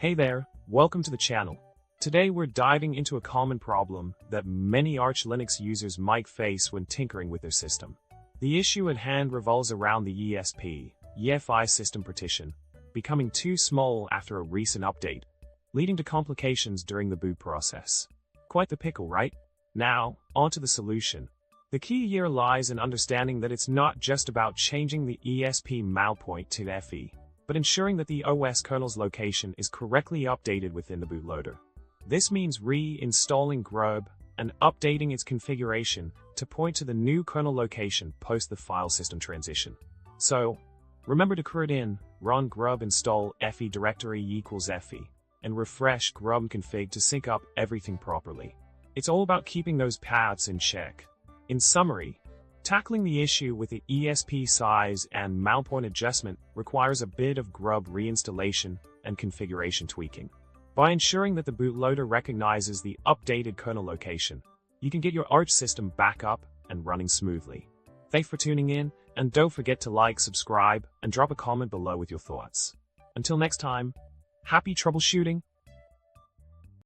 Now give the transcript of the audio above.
Hey there, welcome to the channel. Today we're diving into a common problem that many Arch Linux users might face when tinkering with their system. The issue at hand revolves around the ESP system partition becoming too small after a recent update, leading to complications during the boot process. Quite the pickle, right? Now, on to the solution. The key here lies in understanding that it's not just about changing the ESP mount point to FE, but ensuring that the OS kernel's location is correctly updated within the bootloader. This means reinstalling GRUB and updating its configuration to point to the new kernel location post the file system transition. So, remember to crt in, run grub install fe directory equals fe, and refresh grub config to sync up everything properly. It's all about keeping those paths in check. In summary, tackling the issue with the ESP size and mount point adjustment requires a bit of GRUB reinstallation and configuration tweaking. By ensuring that the bootloader recognizes the updated kernel location, you can get your Arch system back up and running smoothly. Thanks for tuning in, and don't forget to like, subscribe, and drop a comment below with your thoughts. Until next time, happy troubleshooting!